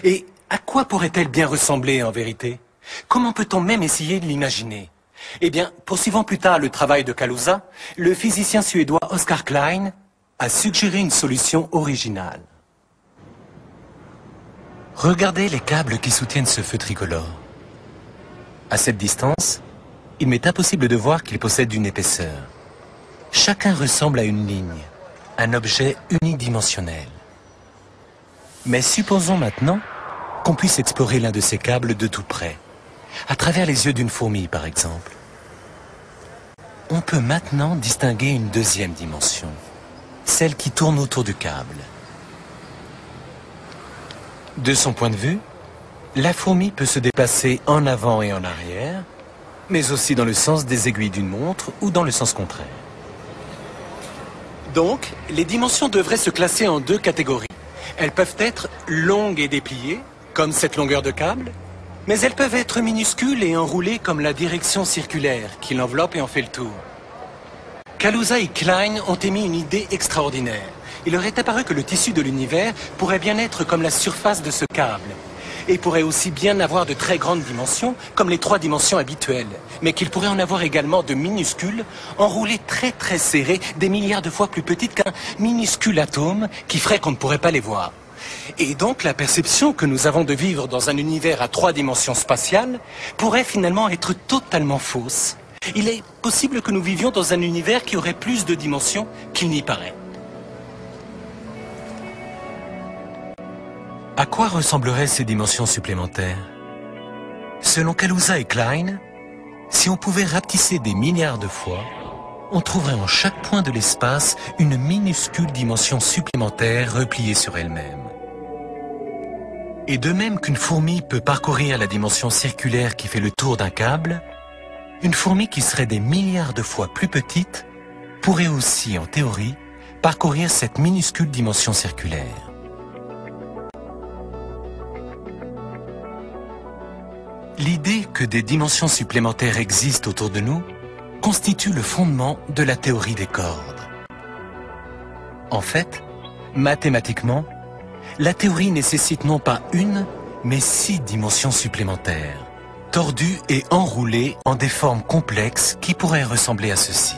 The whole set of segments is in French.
Et à quoi pourrait-elle bien ressembler en vérité? Comment peut-on même essayer de l'imaginer? Eh bien, poursuivant plus tard le travail de Kaluza, le physicien suédois Oskar Klein a suggéré une solution originale. Regardez les câbles qui soutiennent ce feu tricolore. À cette distance, il m'est impossible de voir qu'ils possèdent une épaisseur. Chacun ressemble à une ligne, un objet unidimensionnel. Mais supposons maintenant qu'on puisse explorer l'un de ces câbles de tout près, à travers les yeux d'une fourmi par exemple. On peut maintenant distinguer une deuxième dimension, celle qui tourne autour du câble. De son point de vue, la fourmi peut se déplacer en avant et en arrière, mais aussi dans le sens des aiguilles d'une montre ou dans le sens contraire. Donc, les dimensions devraient se classer en deux catégories. Elles peuvent être longues et dépliées, comme cette longueur de câble, mais elles peuvent être minuscules et enroulées comme la direction circulaire qui l'enveloppe et en fait le tour. Kaluza et Klein ont émis une idée extraordinaire. Il leur est apparu que le tissu de l'univers pourrait bien être comme la surface de ce câble, et pourrait aussi bien avoir de très grandes dimensions, comme les 3 dimensions habituelles, mais qu'il pourrait en avoir également de minuscules, enroulées très très serrées, des milliards de fois plus petites qu'un minuscule atome, qui ferait qu'on ne pourrait pas les voir. Et donc la perception que nous avons de vivre dans un univers à 3 dimensions spatiales pourrait finalement être totalement fausse. Il est possible que nous vivions dans un univers qui aurait plus de dimensions qu'il n'y paraît. À quoi ressembleraient ces dimensions supplémentaires? Selon Kaluza et Klein, si on pouvait rapetisser des milliards de fois, on trouverait en chaque point de l'espace une minuscule dimension supplémentaire repliée sur elle-même. Et de même qu'une fourmi peut parcourir la dimension circulaire qui fait le tour d'un câble, une fourmi qui serait des milliards de fois plus petite pourrait aussi, en théorie, parcourir cette minuscule dimension circulaire. L'idée que des dimensions supplémentaires existent autour de nous constitue le fondement de la théorie des cordes. En fait, mathématiquement, la théorie nécessite non pas une, mais 6 dimensions supplémentaires, tordues et enroulées en des formes complexes qui pourraient ressembler à ceci.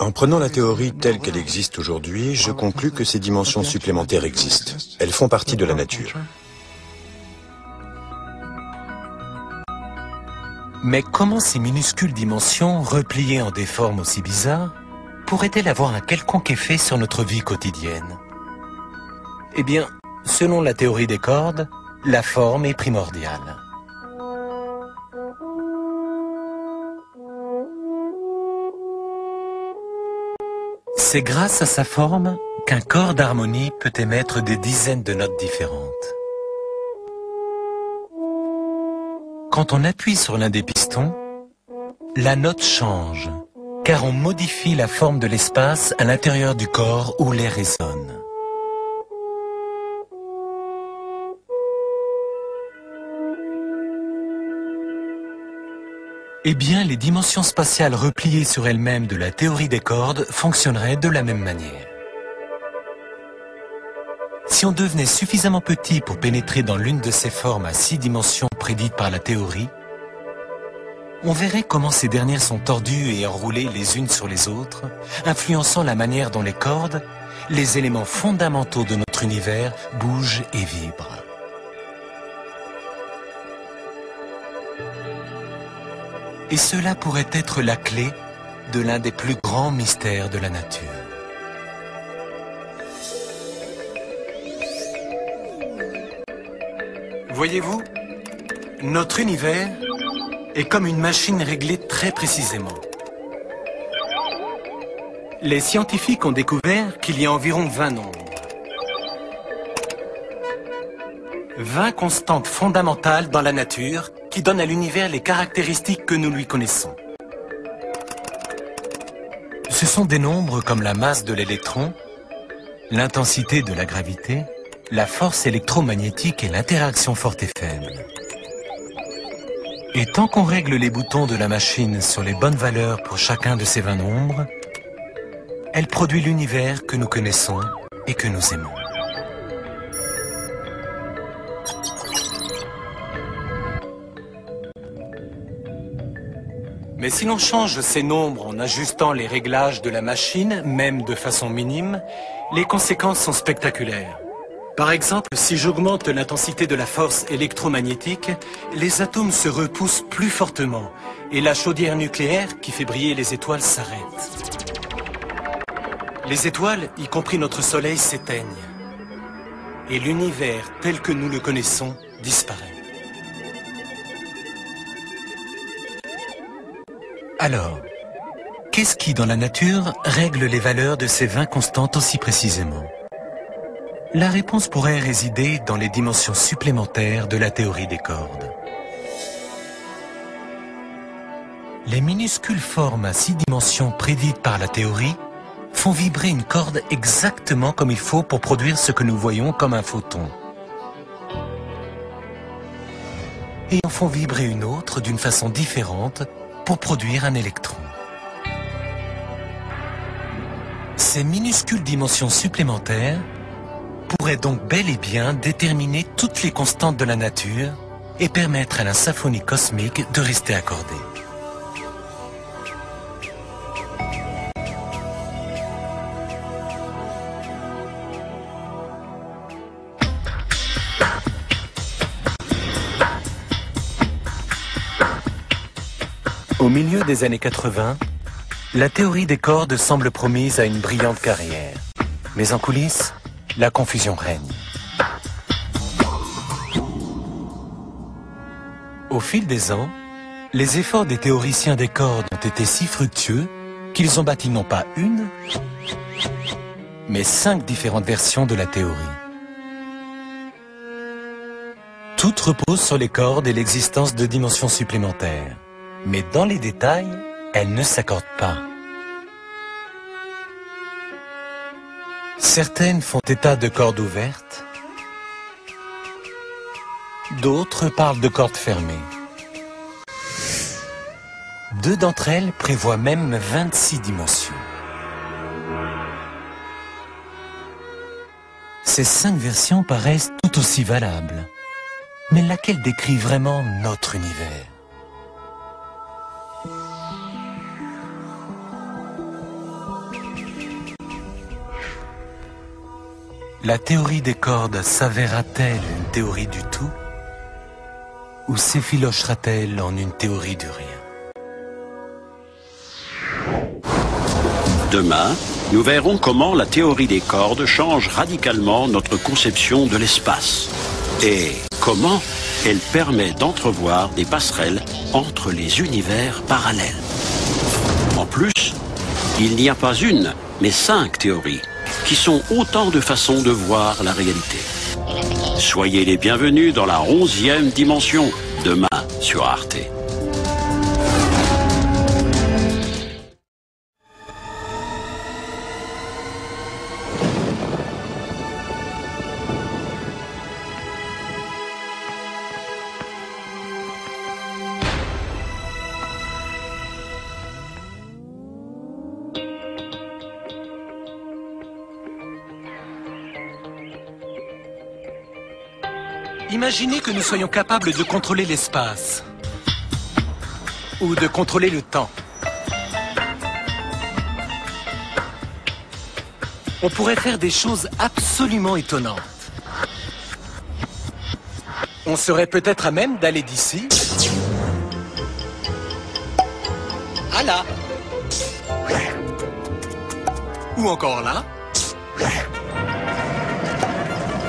En prenant la théorie telle qu'elle existe aujourd'hui, je conclus que ces dimensions supplémentaires existent. Elles font partie de la nature. Mais comment ces minuscules dimensions, repliées en des formes aussi bizarres, pourraient-elles avoir un quelconque effet sur notre vie quotidienne? Eh bien, selon la théorie des cordes, la forme est primordiale. C'est grâce à sa forme qu'un corps d'harmonie peut émettre des dizaines de notes différentes. Quand on appuie sur l'un des pistons, la note change, car on modifie la forme de l'espace à l'intérieur du corps où l'air résonne. Eh bien, les dimensions spatiales repliées sur elles-mêmes de la théorie des cordes fonctionneraient de la même manière. Si on devenait suffisamment petit pour pénétrer dans l'une de ces formes à 6 dimensions prédites par la théorie, on verrait comment ces dernières sont tordues et enroulées les unes sur les autres, influençant la manière dont les cordes, les éléments fondamentaux de notre univers, bougent et vibrent. Et cela pourrait être la clé de l'un des plus grands mystères de la nature. Voyez-vous, notre univers est comme une machine réglée très précisément. Les scientifiques ont découvert qu'il y a environ 20 nombres. 20 constantes fondamentales dans la nature qui donnent à l'univers les caractéristiques que nous lui connaissons. Ce sont des nombres comme la masse de l'électron, l'intensité de la gravité, la force électromagnétique et l'interaction forte et faible. Et tant qu'on règle les boutons de la machine sur les bonnes valeurs pour chacun de ces 20 nombres, Elle produit l'univers que nous connaissons et que nous aimons. Mais si l'on change ces nombres en ajustant les réglages de la machine, même de façon minime, les conséquences sont spectaculaires. Par exemple, si j'augmente l'intensité de la force électromagnétique, les atomes se repoussent plus fortement et la chaudière nucléaire qui fait briller les étoiles s'arrête. Les étoiles, y compris notre Soleil, s'éteignent et l'univers tel que nous le connaissons disparaît. Alors, qu'est-ce qui, dans la nature, règle les valeurs de ces 20 constantes aussi précisément? La réponse pourrait résider dans les dimensions supplémentaires de la théorie des cordes. Les minuscules formes à 6 dimensions prédites par la théorie font vibrer une corde exactement comme il faut pour produire ce que nous voyons comme un photon. Et en font vibrer une autre d'une façon différente pour produire un électron. Ces minuscules dimensions supplémentaires pourraient donc bel et bien déterminer toutes les constantes de la nature et permettre à la symphonie cosmique de rester accordée. Au milieu des années 80, la théorie des cordes semble promise à une brillante carrière. Mais en coulisses, la confusion règne. Au fil des ans, les efforts des théoriciens des cordes ont été si fructueux qu'ils ont bâti non pas une, mais 5 différentes versions de la théorie. Toutes reposent sur les cordes et l'existence de dimensions supplémentaires. Mais dans les détails, elles ne s'accordent pas. Certaines font état de cordes ouvertes, d'autres parlent de cordes fermées. 2 d'entre elles prévoient même 26 dimensions. Ces 5 versions paraissent tout aussi valables, mais laquelle décrit vraiment notre univers ? La théorie des cordes s'avérera-t-elle une théorie du tout? Ou s'effilochera-t-elle en une théorie du rien? Demain, nous verrons comment la théorie des cordes change radicalement notre conception de l'espace et comment elle permet d'entrevoir des passerelles entre les univers parallèles. En plus, il n'y a pas une, mais 5 théories qui sont autant de façons de voir la réalité. Soyez les bienvenus dans la 11e dimension, demain sur Arte. Imaginez que nous soyons capables de contrôler l'espace ou de contrôler le temps. On pourrait faire des choses absolument étonnantes. On serait peut-être à même d'aller d'ici à là. Ou encore là.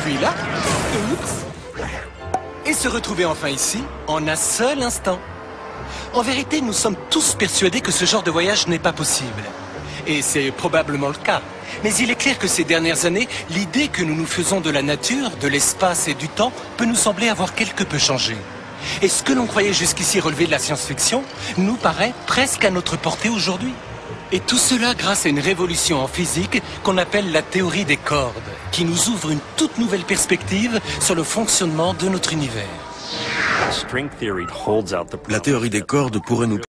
Puis là. Oups. Et se retrouver enfin ici, en un seul instant. En vérité, nous sommes tous persuadés que ce genre de voyage n'est pas possible. Et c'est probablement le cas. Mais il est clair que ces dernières années, l'idée que nous nous faisons de la nature, de l'espace et du temps peut nous sembler avoir quelque peu changé. Et ce que l'on croyait jusqu'ici relever de la science-fiction nous paraît presque à notre portée aujourd'hui. Et tout cela grâce à une révolution en physique qu'on appelle la théorie des cordes, qui nous ouvre une toute nouvelle perspective sur le fonctionnement de notre univers. La théorie des cordes pourrait nous